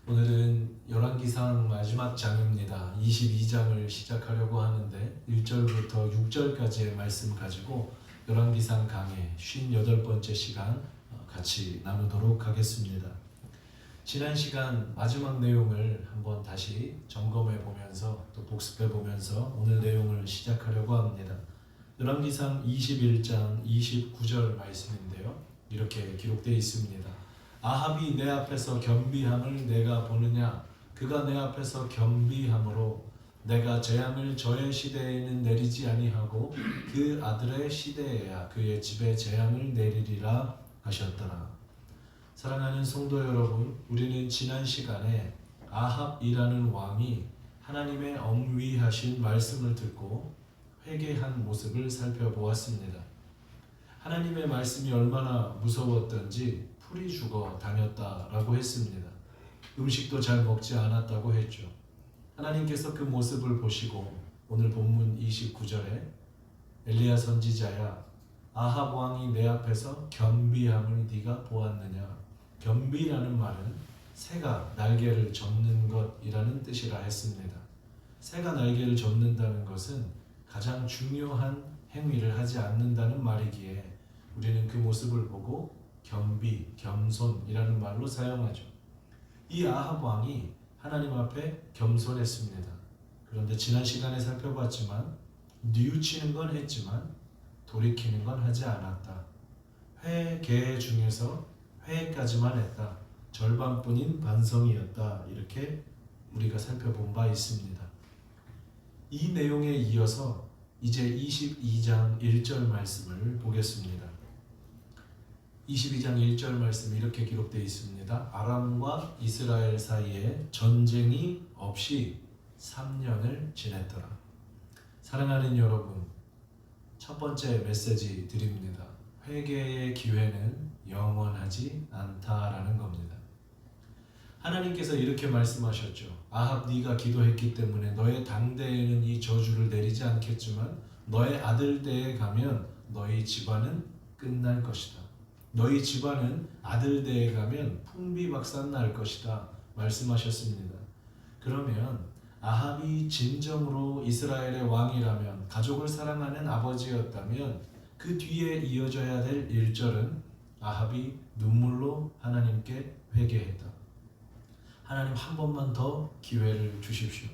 오늘은 열왕기상 마지막 장입니다. 22장을 시작하려고 하는데 1절부터 6절까지의 말씀 가지고 열왕기상 강의 58번째 시간 같이 나누도록 하겠습니다. 지난 시간 마지막 내용을 한번 다시 점검해 보면서 또 복습해 보면서 오늘 내용을 시작하려고 합니다. 열왕기상 21장 29절 말씀인데요. 이렇게 기록되어 있습니다. 아합이 내 앞에서 겸비함을 내가 보느냐? 그가 내 앞에서 겸비함으로 내가 재앙을 저의 시대에는 내리지 아니하고 그 아들의 시대에야 그의 집에 재앙을 내리리라 하셨더라. 사랑하는 성도 여러분, 우리는 지난 시간에 아합이라는 왕이 하나님의 엄위하신 말씀을 듣고 회개한 모습을 살펴보았습니다. 하나님의 말씀이 얼마나 무서웠던지 풀이 죽어 다녔다라고 했습니다. 음식도 잘 먹지 않았다고 했죠. 하나님께서 그 모습을 보시고 오늘 본문 29절에 엘리야 선지자야, 아합 왕이 내 앞에서 겸비함을 네가 보았느냐? 겸비라는 말은 새가 날개를 접는 것이라는 뜻이라 했습니다. 새가 날개를 접는다는 것은 가장 중요한 행위를 하지 않는다는 말이기에 우리는 그 모습을 보고 겸비, 겸손이라는 말로 사용하죠. 이 아합 왕이 하나님 앞에 겸손했습니다. 그런데 지난 시간에 살펴봤지만 뉘우치는 건 했지만 돌이키는 건 하지 않았다. 회개 중에서 회까지만 했다. 절반뿐인 반성이었다. 이렇게 우리가 살펴본 바 있습니다. 이 내용에 이어서 이제 22장 1절 말씀을 보겠습니다. 22장 1절 말씀 이렇게 기록되어 있습니다. 아람과 이스라엘 사이에 전쟁이 없이 3년을 지냈더라. 사랑하는 여러분, 첫 번째 메시지 드립니다. 회개의 기회는 영원하지 않다라는 겁니다. 하나님께서 이렇게 말씀하셨죠. 아합, 네가 기도했기 때문에 너의 당대에는 이 저주를 내리지 않겠지만 너의 아들 때에 가면 너희 집안은 끝날 것이다. 너희 집안은 아들 때에 가면 풍비박산 날 것이다 말씀하셨습니다. 그러면 아합이 진정으로 이스라엘의 왕이라면, 가족을 사랑하는 아버지였다면 그 뒤에 이어져야 될 1절은 아합이 눈물로 하나님께 회개했다. 하나님, 한 번만 더 기회를 주십시오.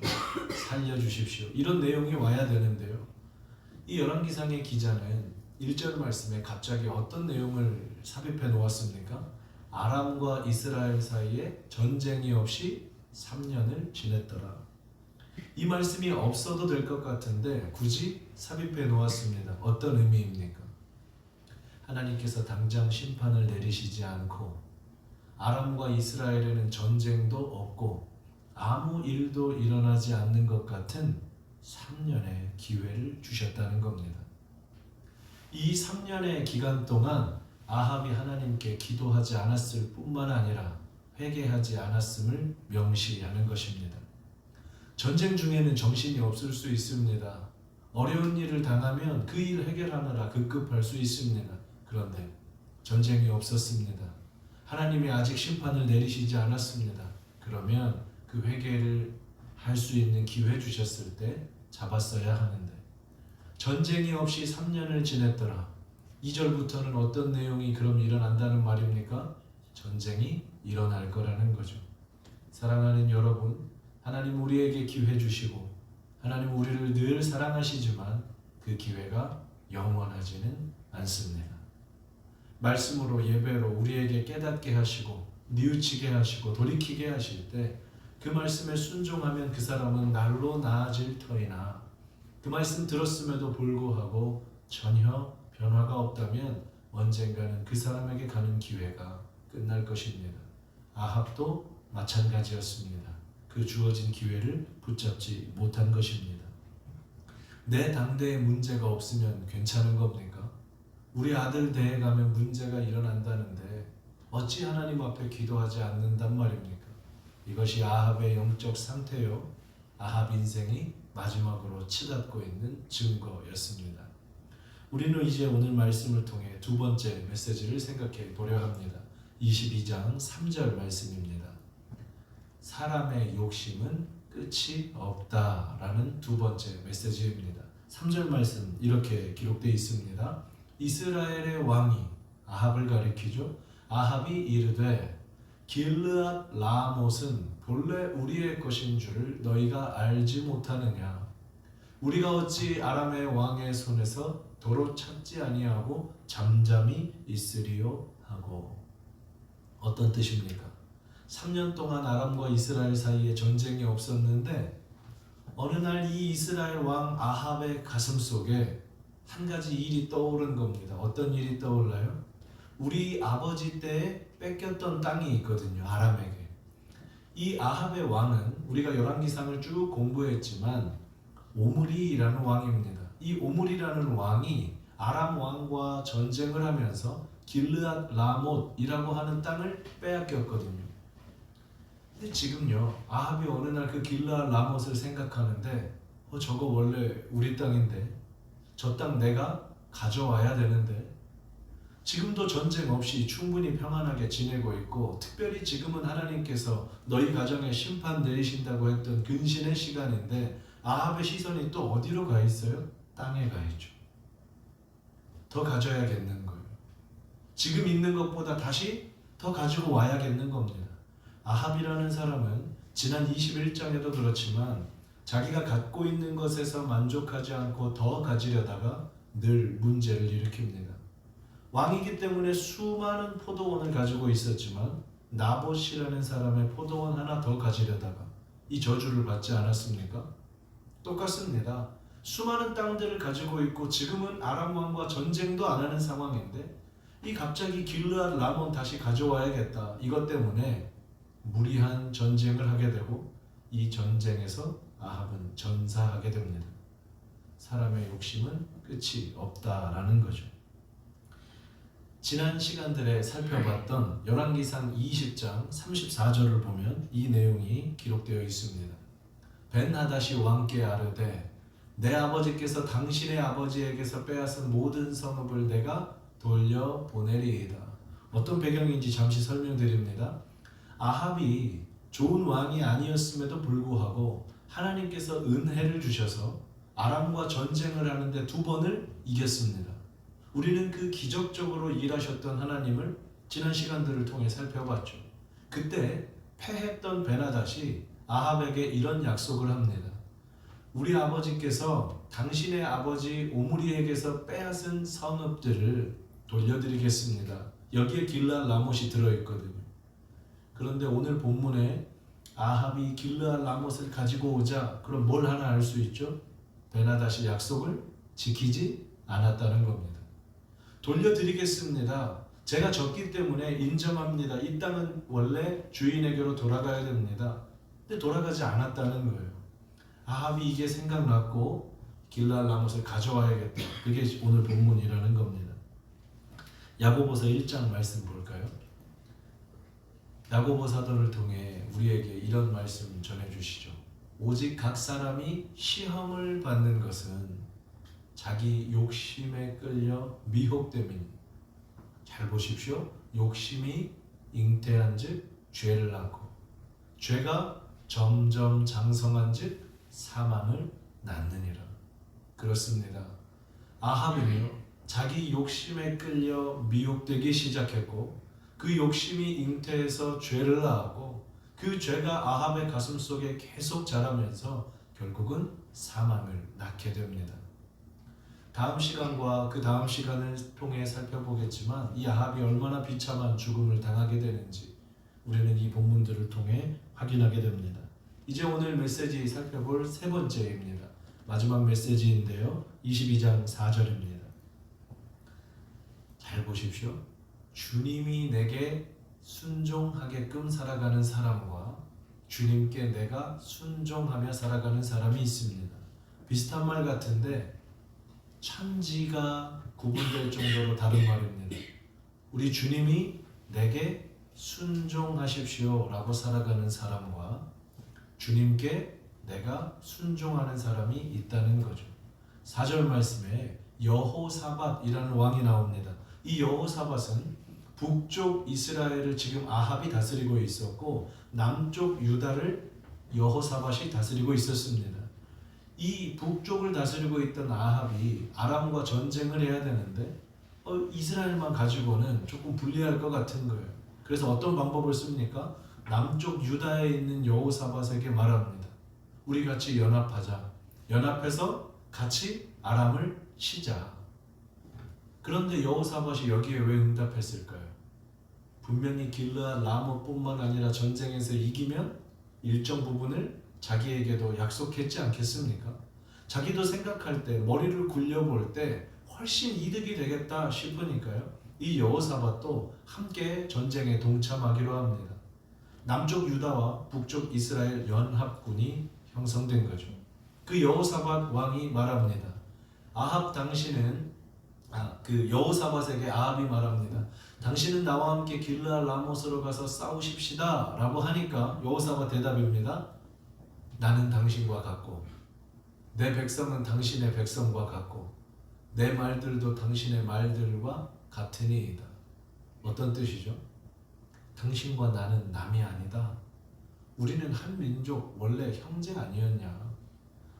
살려주십시오. 이런 내용이 와야 되는데요. 이 열왕기상의 기자는 1절 말씀에 갑자기 어떤 내용을 삽입해 놓았습니까? 아람과 이스라엘 사이에 전쟁이 없이 3년을 지냈더라. 이 말씀이 없어도 될 것 같은데 굳이 삽입해 놓았습니다. 어떤 의미입니까? 하나님께서 당장 심판을 내리시지 않고 아람과 이스라엘에는 전쟁도 없고 아무 일도 일어나지 않는 것 같은 3년의 기회를 주셨다는 겁니다. 이 3년의 기간 동안 아합이 하나님께 기도하지 않았을 뿐만 아니라 회개하지 않았음을 명시하는 것입니다. 전쟁 중에는 정신이 없을 수 있습니다. 어려운 일을 당하면 그 일 해결하느라 급급할 수 있습니다. 그런데 전쟁이 없었습니다. 하나님이 아직 심판을 내리시지 않았습니다. 그러면 그 회개를 할 수 있는 기회 주셨을 때 잡았어야 하는데 전쟁이 없이 3년을 지냈더라. 2절부터는 어떤 내용이 그럼 일어난다는 말입니까? 전쟁이 일어날 거라는 거죠. 사랑하는 여러분, 하나님 우리에게 기회 주시고 하나님 우리를 늘 사랑하시지만 그 기회가 영원하지는 않습니다. 말씀으로, 예배로 우리에게 깨닫게 하시고 뉘우치게 하시고 돌이키게 하실 때 그 말씀에 순종하면 그 사람은 날로 나아질 터이나 그 말씀 들었음에도 불구하고 전혀 변화가 없다면 언젠가는 그 사람에게 가는 기회가 끝날 것입니다. 아합도 마찬가지였습니다. 그 주어진 기회를 붙잡지 못한 것입니다. 내 당대에 문제가 없으면 괜찮은 겁니까? 우리 아들 대에 가면 문제가 일어난다는데 어찌 하나님 앞에 기도하지 않는단 말입니까? 이것이 아합의 영적 상태요, 아합 인생이 마지막으로 치닫고 있는 증거였습니다. 우리는 이제 오늘 말씀을 통해 두 번째 메시지를 생각해 보려 합니다. 22장 3절 말씀입니다. 사람의 욕심은 끝이 없다라는 두 번째 메시지입니다. 3절 말씀 이렇게 기록되어 있습니다. 이스라엘의 왕이 아합을 가리키죠. 아합이 이르되 길르앗 라못은 본래 우리의 것인 줄을 너희가 알지 못하느냐. 우리가 어찌 아람의 왕의 손에서 도로 찾지 아니하고 잠잠히 있으리요 하고. 어떤 뜻입니까? 3년 동안 아람과 이스라엘 사이에 전쟁이 없었는데 어느 날 이 이스라엘 왕 아합의 가슴 속에 한 가지 일이 떠오른 겁니다. 어떤 일이 떠올라요? 우리 아버지 때에 뺏겼던 땅이 있거든요. 아람에게. 이 아합의 왕은 우리가 열왕기상을 쭉 공부했지만 오므리라는 왕입니다. 이 오므리라는 왕이 아람 왕과 전쟁을 하면서 길르앗 라못이라고 하는 땅을 빼앗겼거든요. 근데 지금요, 아합이 어느 날 그 길르앗 라못을 생각하는데 저거 원래 우리 땅인데 저 땅 내가 가져와야 되는데 지금도 전쟁 없이 충분히 평안하게 지내고 있고 특별히 지금은 하나님께서 너희 가정에 심판 내리신다고 했던 근신의 시간인데 아합의 시선이 또 어디로 가 있어요? 땅에 가 있죠. 더 가져야겠는 거예요. 지금 있는 것보다 다시 더 가지고 와야겠는 겁니다. 아합이라는 사람은 지난 21장에도 그렇지만 자기가 갖고 있는 것에서 만족하지 않고 더 가지려다가 늘 문제를 일으킵니다. 왕이기 때문에 수많은 포도원을 가지고 있었지만 나봇이라는 사람의 포도원 하나 더 가지려다가 이 저주를 받지 않았습니까? 똑같습니다. 수많은 땅들을 가지고 있고 지금은 아람 왕과 전쟁도 안 하는 상황인데 이 갑자기 길르앗 라몬 다시 가져와야겠다. 이것 때문에 무리한 전쟁을 하게 되고 이 전쟁에서 아합은 전사하게 됩니다. 사람의 욕심은 끝이 없다라는 거죠. 지난 시간들에 살펴봤던 열왕기상 20장 34절을 보면 이 내용이 기록되어 있습니다. 벤하닷이 왕께 아뢰되 내 아버지께서 당신의 아버지에게서 빼앗은 모든 성읍을 내가 돌려보내리이다. 어떤 배경인지 잠시 설명드립니다. 아합이 좋은 왕이 아니었음에도 불구하고 하나님께서 은혜를 주셔서 아람과 전쟁을 하는데 2번을 이겼습니다. 우리는 그 기적적으로 일하셨던 하나님을 지난 시간들을 통해 살펴봤죠. 그때 패했던 벤하닷이 아합에게 이런 약속을 합니다. 우리 아버지께서 당신의 아버지 오므리에게서 빼앗은 성읍들을 돌려드리겠습니다. 여기에 길르앗 라못이 들어있거든요. 그런데 오늘 본문에 아합이 길르앗 라못을 가지고 오자 그럼 뭘 하나 알 수 있죠? 벤하닷이 약속을 지키지 않았다는 겁니다. 돌려드리겠습니다. 제가 졌기 때문에 인정합니다. 이 땅은 원래 주인에게로 돌아가야 됩니다. 근데 돌아가지 않았다는 거예요. 아합이 이게 생각났고 길르앗 라못을 가져와야겠다. 그게 오늘 본문이라는 겁니다. 야고보서 1장 말씀 볼까요? 야고보 사도를 통해 우리에게 이런 말씀 전해주시죠. 오직 각 사람이 시험을 받는 것은 자기 욕심에 끌려 미혹됨이니. 잘 보십시오. 욕심이 잉태한 즉 죄를 낳고 죄가 점점 장성한 즉 사망을 낳느니라. 그렇습니다. 아합은요 자기 욕심에 끌려 미혹되기 시작했고 그 욕심이 잉태해서 죄를 낳았고 그 죄가 아합의 가슴 속에 계속 자라면서 결국은 사망을 낳게 됩니다. 다음 시간과 그 다음 시간을 통해 살펴보겠지만 이 아합이 얼마나 비참한 죽음을 당하게 되는지 우리는 이 본문들을 통해 확인하게 됩니다. 이제 오늘 메시지 살펴볼 세 번째입니다. 마지막 메시지인데요. 22장 4절입니다. 잘 보십시오. 주님이 내게 순종하게끔 살아가는 사람과 주님께 내가 순종하며 살아가는 사람이 있습니다. 비슷한 말 같은데 천지가 구분될 정도로 다른 말입니다. 우리 주님이 내게 순종하십시오 라고 살아가는 사람과 주님께 내가 순종하는 사람이 있다는 거죠. 4절 말씀에 여호사밧이라는 왕이 나옵니다. 이 여호사밧은 북쪽 이스라엘을 지금 아합이 다스리고 있었고 남쪽 유다를 여호사밧이 다스리고 있었습니다. 이 북쪽을 다스리고 있던 아합이 아람과 전쟁을 해야 되는데 이스라엘만 가지고는 조금 불리할 것 같은 거예요. 그래서 어떤 방법을 씁니까? 남쪽 유다에 있는 여호사밧에게 말합니다. 우리 같이 연합하자. 연합해서 같이 아람을 치자. 그런데 여호사밧이 여기에 왜 응답했을까요? 분명히 길르앗 라모뿐만 아니라 전쟁에서 이기면 일정 부분을 자기에게도 약속했지 않겠습니까? 자기도 생각할 때 머리를 굴려볼 때 훨씬 이득이 되겠다 싶으니까요. 이 여호사밧도 함께 전쟁에 동참하기로 합니다. 남쪽 유다와 북쪽 이스라엘 연합군이 형성된 거죠. 그 여호사밧 왕이 말합니다. 아합 당신은 그 여호사밧에게 아합이 말합니다. 당신은 나와 함께 길르앗 라못으로 가서 싸우십시다 라고 하니까 여호사밧 대답입니다. 나는 당신과 같고 내 백성은 당신의 백성과 같고 내 말들도 당신의 말들과 같으니이다. 어떤 뜻이죠? 당신과 나는 남이 아니다. 우리는 한 민족, 원래 형제 아니었냐.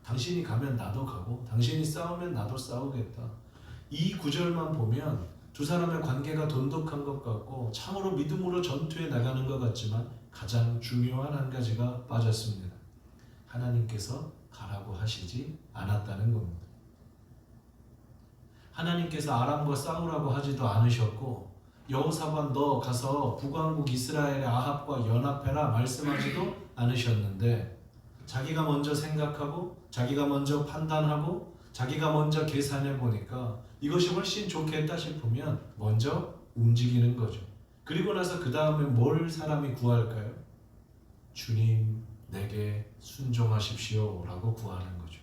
당신이 가면 나도 가고 당신이 싸우면 나도 싸우겠다. 이 구절만 보면 두 사람의 관계가 돈독한 것 같고 참으로 믿음으로 전투에 나가는 것 같지만 가장 중요한 한 가지가 빠졌습니다. 하나님께서 가라고 하시지 않았다는 겁니다. 하나님께서 아람과 싸우라고 하지도 않으셨고 여호사밧 너 가서 북왕국 이스라엘의 아합과 연합해라 말씀하지도 않으셨는데 자기가 먼저 생각하고 자기가 먼저 판단하고 자기가 먼저 계산해 보니까 이것이 훨씬 좋겠다 싶으면 먼저 움직이는 거죠. 그리고 나서 그 다음에 뭘 사람이 구할까요? 주님 내게 순종하십시오 라고 구하는 거죠.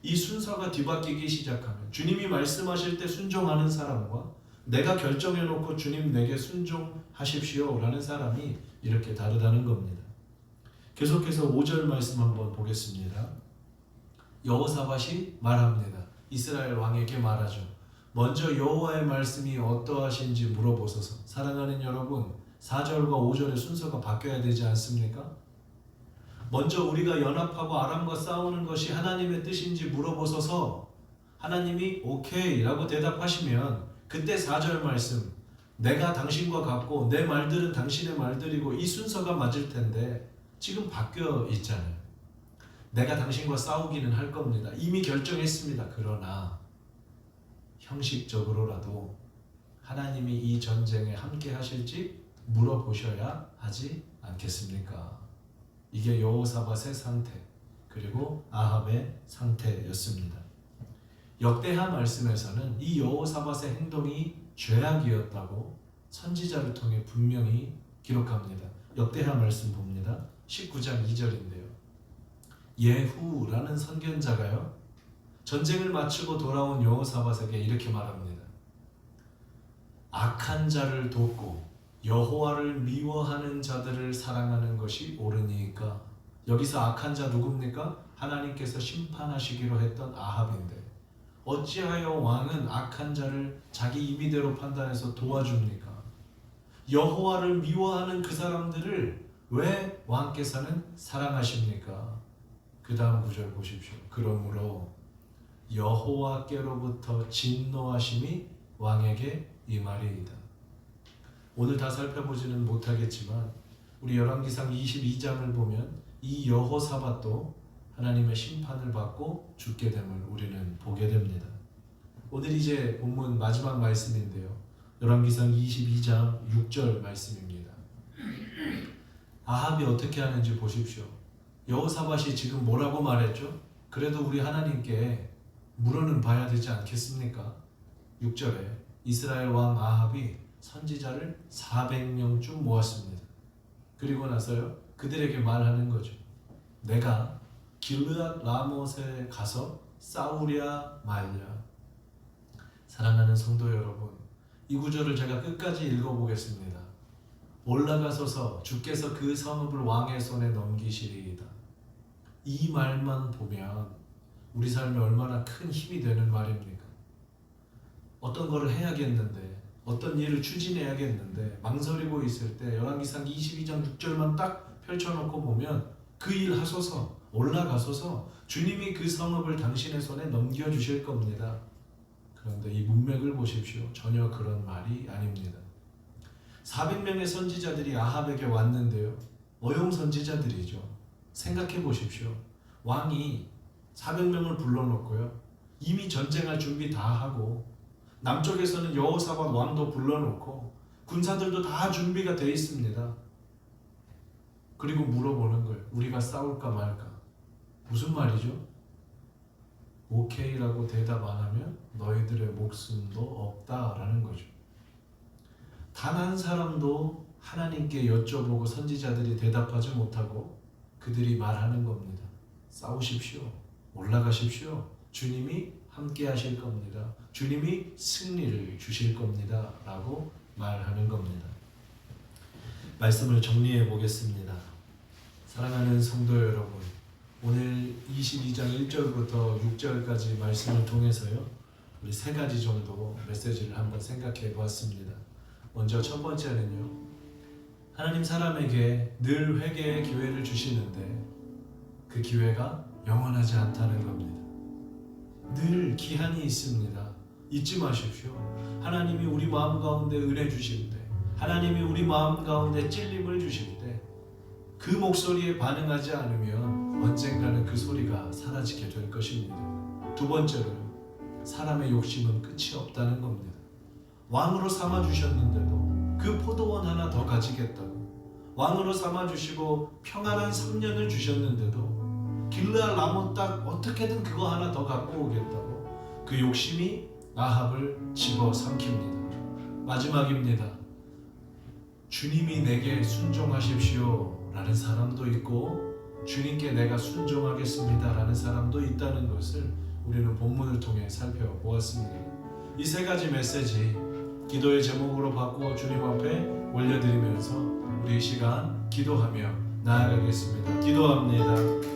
이 순서가 뒤바뀌기 시작하면 주님이 말씀하실 때 순종하는 사람과 내가 결정해놓고 주님 내게 순종하십시오 라는 사람이 이렇게 다르다는 겁니다. 계속해서 5절 말씀 한번 보겠습니다. 여호사밧이 말합니다. 이스라엘 왕에게 말하죠. 먼저 여호와의 말씀이 어떠하신지 물어보소서. 사랑하는 여러분, 4절과 5절의 순서가 바뀌어야 되지 않습니까? 먼저 우리가 연합하고 아람과 싸우는 것이 하나님의 뜻인지 물어보소서. 하나님이 오케이 라고 대답하시면 그때 4절 말씀, 내가 당신과 같고 내 말들은 당신의 말들이고 이 순서가 맞을 텐데 지금 바뀌어 있잖아요. 내가 당신과 싸우기는 할 겁니다. 이미 결정했습니다. 그러나 형식적으로라도 하나님이 이 전쟁에 함께 하실지 물어보셔야 하지 않겠습니까? 이게 여호사밧의 상태 그리고 아합의 상태였습니다. 역대하 말씀에서는 이 여호사밧의 행동이 죄악이었다고 선지자를 통해 분명히 기록합니다. 역대하 말씀 봅니다. 19장 2절인데요. 예후라는 선견자가요 전쟁을 마치고 돌아온 여호사밧에게 이렇게 말합니다. 악한 자를 돕고 여호와를 미워하는 자들을 사랑하는 것이 옳으니까. 여기서 악한 자 누굽니까? 하나님께서 심판하시기로 했던 아합인데 어찌하여 왕은 악한 자를 자기 임의대로 판단해서 도와줍니까? 여호와를 미워하는 그 사람들을 왜 왕께서는 사랑하십니까? 그 다음 구절 보십시오. 그러므로 여호와께로부터 진노하심이 왕에게 임하리이다. 오늘 다 살펴보지는 못하겠지만 우리 열왕기상 22장을 보면 이 여호사밧도 하나님의 심판을 받고 죽게 됨을 우리는 보게 됩니다. 오늘 이제 본문 마지막 말씀인데요. 열왕기상 22장 6절 말씀입니다. 아합이 어떻게 하는지 보십시오. 여호사밧이 지금 뭐라고 말했죠? 그래도 우리 하나님께 물어는 봐야 되지 않겠습니까? 6절에 이스라엘 왕 아합이 선지자를 400명쯤 모았습니다. 그리고 나서요 그들에게 말하는 거죠. 내가 길르앗 라못에 가서 싸우랴 말랴. 사랑하는 성도 여러분, 이 구절을 제가 끝까지 읽어보겠습니다. 올라가소서 주께서 그 성읍을 왕의 손에 넘기시리이다. 이 말만 보면 우리 삶에 얼마나 큰 힘이 되는 말입니까? 어떤 거를 해야겠는데 어떤 일을 추진해야겠는데 망설이고 있을 때 열왕기상 22장 6절만 딱 펼쳐놓고 보면 그 일 하소서, 올라가소서, 주님이 그 성읍을 당신의 손에 넘겨주실 겁니다. 그런데 이 문맥을 보십시오. 전혀 그런 말이 아닙니다. 400명의 선지자들이 아합에게 왔는데요. 어용 선지자들이죠. 생각해 보십시오. 왕이 400명을 불러놓고요. 이미 전쟁할 준비 다 하고 남쪽에서는 여호사밧 왕도 불러놓고 군사들도 다 준비가 돼 있습니다. 그리고 물어보는 거예요. 우리가 싸울까 말까? 무슨 말이죠? 오케이라고 대답 안 하면 너희들의 목숨도 없다라는 거죠. 단 한 사람도 하나님께 여쭤보고 선지자들이 대답하지 못하고 그들이 말하는 겁니다. 싸우십시오. 올라가십시오. 주님이 함께 하실 겁니다. 주님이 승리를 주실 겁니다. 라고 말하는 겁니다. 말씀을 정리해 보겠습니다. 사랑하는 성도 여러분, 오늘 22장 1절부터 6절까지 말씀을 통해서요, 우리 세 가지 정도 메시지를 한번 생각해 보았습니다. 먼저 첫 번째는요, 하나님 사람에게 늘 회개의 기회를 주시는데 그 기회가 영원하지 않다는 겁니다. 늘 기한이 있습니다. 잊지 마십시오. 하나님이 우리 마음 가운데 은혜 주실 때, 하나님이 우리 마음 가운데 찔림을 주실 때 그 목소리에 반응하지 않으면 언젠가는 그 소리가 사라지게 될 것입니다. 두 번째로는 사람의 욕심은 끝이 없다는 겁니다. 왕으로 삼아주셨는데도 그 포도원 하나 더 가지겠다고, 왕으로 삼아주시고 평안한 3년을 주셨는데도 길르앗 라몬 딱 어떻게든 그거 하나 더 갖고 오겠다고 그 욕심이 아합을 집어삼킵니다. 마지막입니다. 주님이 내게 순종하십시오 라는 사람도 있고 주님께 내가 순종하겠습니다 라는 사람도 있다는 것을 우리는 본문을 통해 살펴보았습니다. 이 세 가지 메시지 기도의 제목으로 바꾸어 주님 앞에 올려드리면서 우리 시간 기도하며 나아가겠습니다. 기도합니다.